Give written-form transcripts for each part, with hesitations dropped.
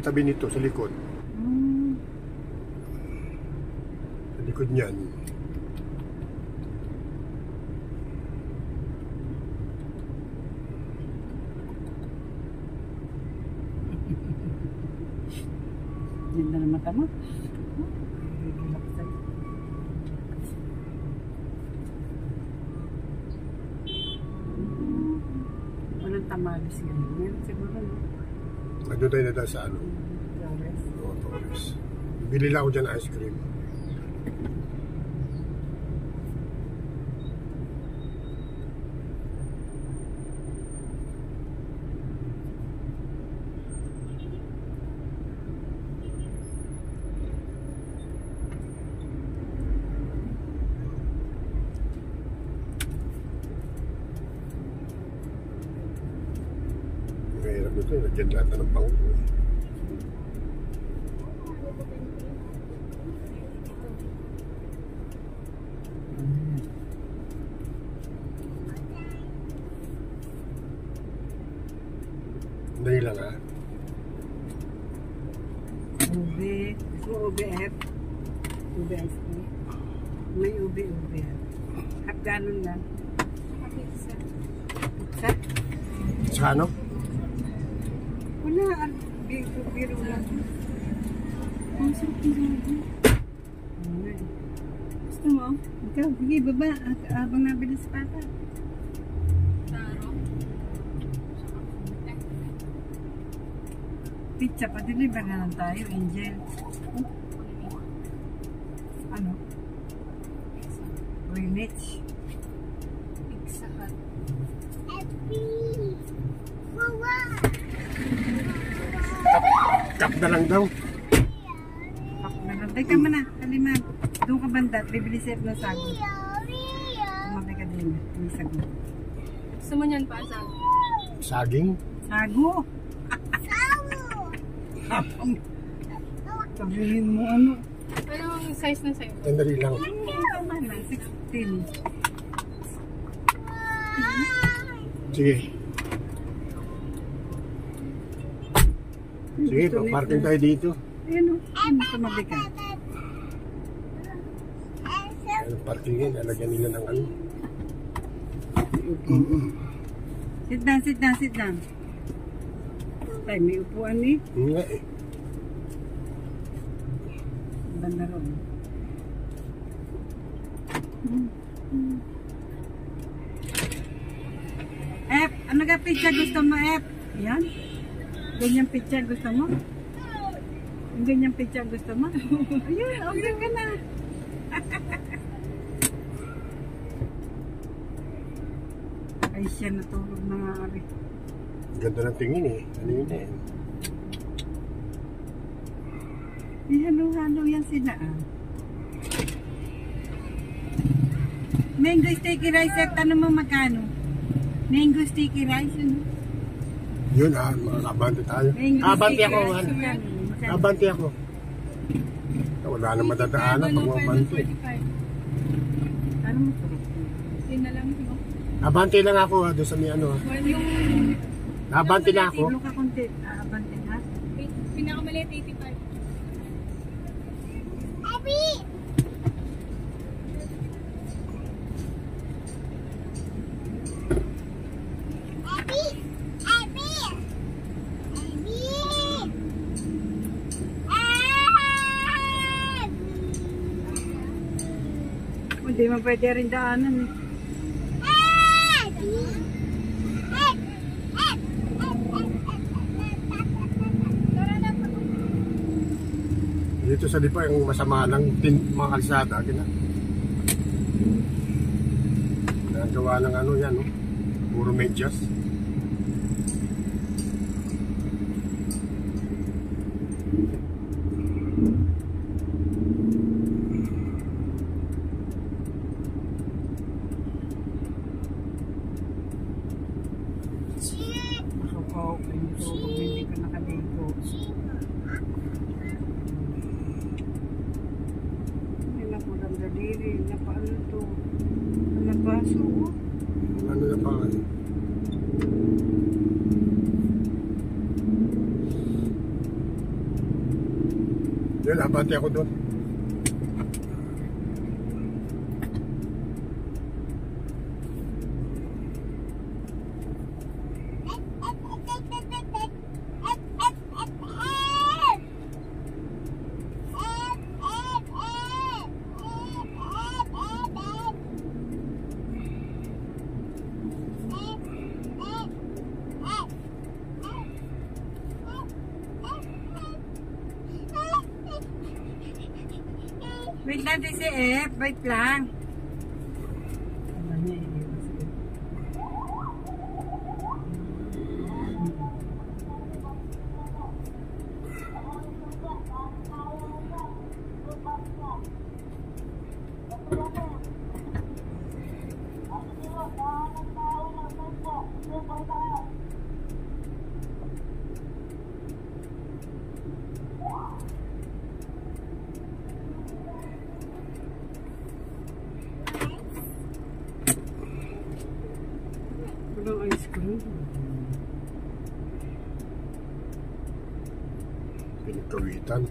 tabi-tabi nito sa likod. Sa likod niyan. Ganda na mata mo. Walang tamales ganun. Meron siguro. Nandun tayo na sa ano? Flores. Oo, Flores. Bili lang ako dyan ice cream. Mahirap ito, nandiyan lahat na ng bango. Dali lang ha. Ube. UBF. UBF. May UBF. At ganun lang. Pizza. Pizza? Sa ano? Wala. Biro lang. Ang sarap ng gabi. Gusto mo? Ikaw, sige, baba. Habang nabilis pa ka. Pizza, pa-deliver na lang tayo, Angel. Ano? Greenwich. Pizza Hut. Kap na lang daw. Kap na lang. Teka mo na, Kaliman. Doon ka banda, bibili set na sago. Tumabi ka din, may sago. Gusto mo niyan pa, sago? Saging? Sago! Sabihin mo ano? Anong size na sa'yo? Dali lang. Tama na, 16. Sige. Sige, parking tayo dito. Ayun o, tumabi ka. Ano, parking yan, alagyan nila ng ano. Sit down, sit down, sit down. Tay, may upuan eh. Nga eh. Banda ron. F, ano ka pizza gusto mo, F? Yan. Ganyan pizza gusto mo? Ganyan pizza gusto mo? Ayun, order ka na. Ay, siya natulog na nga rin. Ganda ng tingin eh. Ano yun eh? Halo-halo yan sila ah. Mango sticky rice, F, tanong mo magkano? Mango sticky rice, ano? Yun ah, makakabante tayo. Kabante ako, ano? Kabante ako. Wala na madadaanan pag mabante. Ano mo sarap? Yun na lang, no? Abante lang ako ha, doon sa may ano ha. Well, yung Abante na ako. Tiblo ka konti. Abante ha? pinakamaliit, 85. Abby! Abby! Abby! Abby! Hindi mo pwede rin daanan eh. Dito sa Lipa, yung masama lang mga kalsada. Nagawa ng ano yan, no? Puro medyas. Ako, hindi ka nakaligo. Ay, nakulang daliri. Napaano to? Nabaso. Ano na pa? Yun, abante ako doon. Wait lang din si F. Wait lang. Ano niya iiwas ko? Walang ice cream. Pinagkawitan.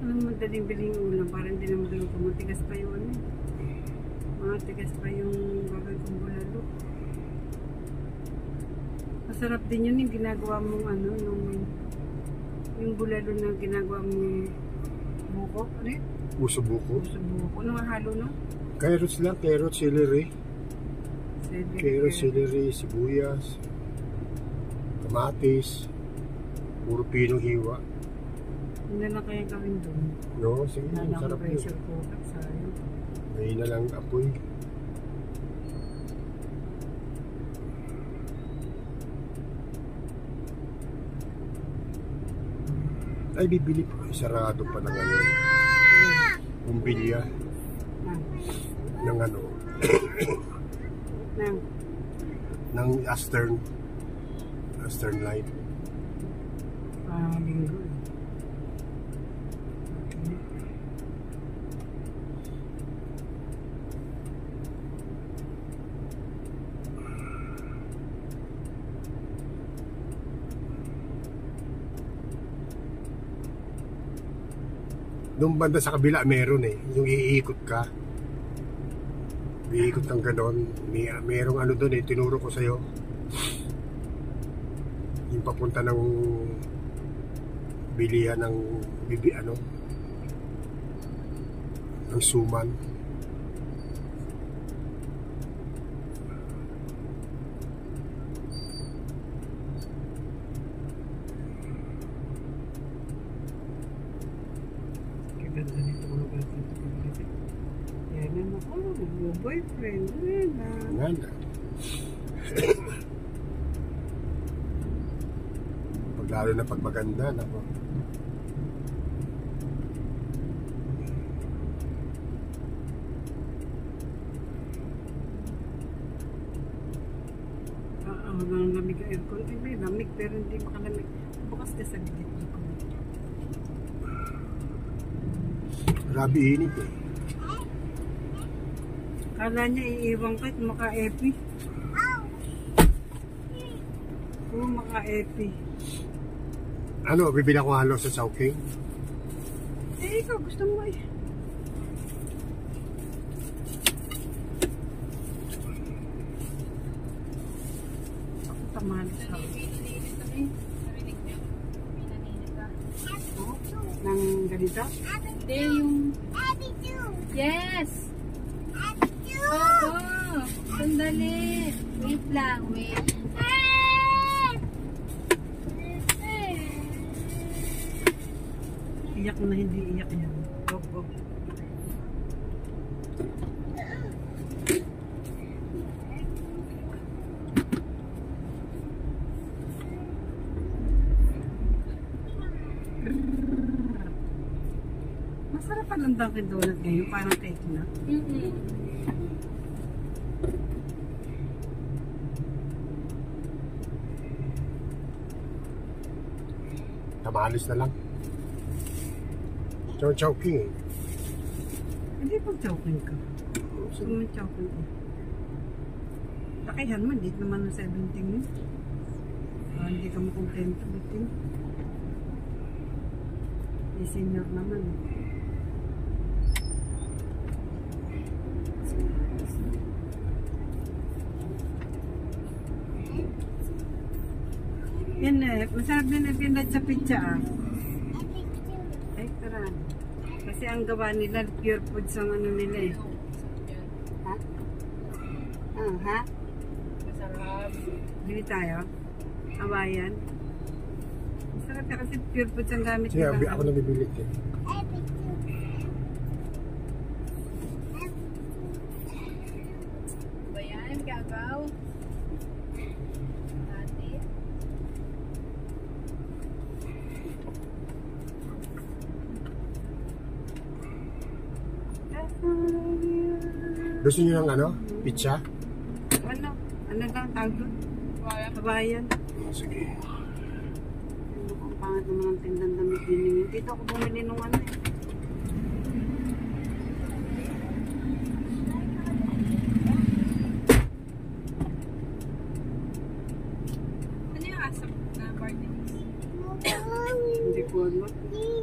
Anong madaling biling ulam para hindi na magluto. Matigas pa yung ano. Matigas pa yung bagay kong bulalo. Masarap din yun yung ginagawa mong ano, yung bulalo na ginagawa mong buko. Ano yun? Uso buko. Sa buko. Ano nga halo no? Carrots lang, carrots, celery. Carrots, celery, sibuyas, kamatis, puro pinong hiwa. Yun na lang kaya gawin doon. No, sige, Nala sarap akong yun. pressure cooker. Sayang. Ngayon na lang apoy. Ay, bibili pa. Sarado pa na ngayon. Bumbilya ng ano, Nang. ng Astern Light. Linggo eh. Doon banda sa kabila meron eh, yung iikot ka. Iikot kang ganon. Merong ano doon eh, tinuro ko sa'yo. Yung papunta ng bilihan ng ng suman. Ganda nito mga bata ito kasi. Yan na ako, boyfriend. Yan na. Nganda. Lalo na pag maganda, nako. Ang lamig ang aircon. Ay, may lamig pero hindi makalamig. Bukas ka sa gilid ko. Grabe init eh. Kala niya iiwan ka at maka-epi. Oo, maka-epi. Ano, bibili ako halo sa Chowking? Eh, ikaw gusto mo eh. Ako tamali sa Pinaninit kami. Narinig niyo? Pinaninit ka. ng ganito. Hindi, yung... Yes! Oo! Sandali! Wait lang, wait. Iyak na hindi iyak yan. Go, go. Masarap pa ng Dunkin' Donut ngayon, parang cake na. Tamalis na lang. Tsaka Chowking eh. Hindi pang choking ka. Gusto mo choking ka. Lakihan mo, hindi naman ng 17 yun. Hindi ka makontento. Bitin. May senior naman. Yan eh, masarap din ang pinat sa pizza ah. Ay, tara. Kasi ang gawa nila, pure food sa ano nila eh. Ha? Ah, ha? Masarap. Bili tayo? Hawayan? Masarap ka kasi pure food ang gamit Sige, nila. ako nabibili eh. Ba yan? Gagaw? Ate? Gusto niyo ng ano? Pizza? Ano? Ano lang tawag doon? Wala. Hawayan? Sige. Ano kung pangit naman ang tindang damit din ninyo. Dito ako bumili nung ano eh. Ano yung asap na party? Hindi ko alam. Hey.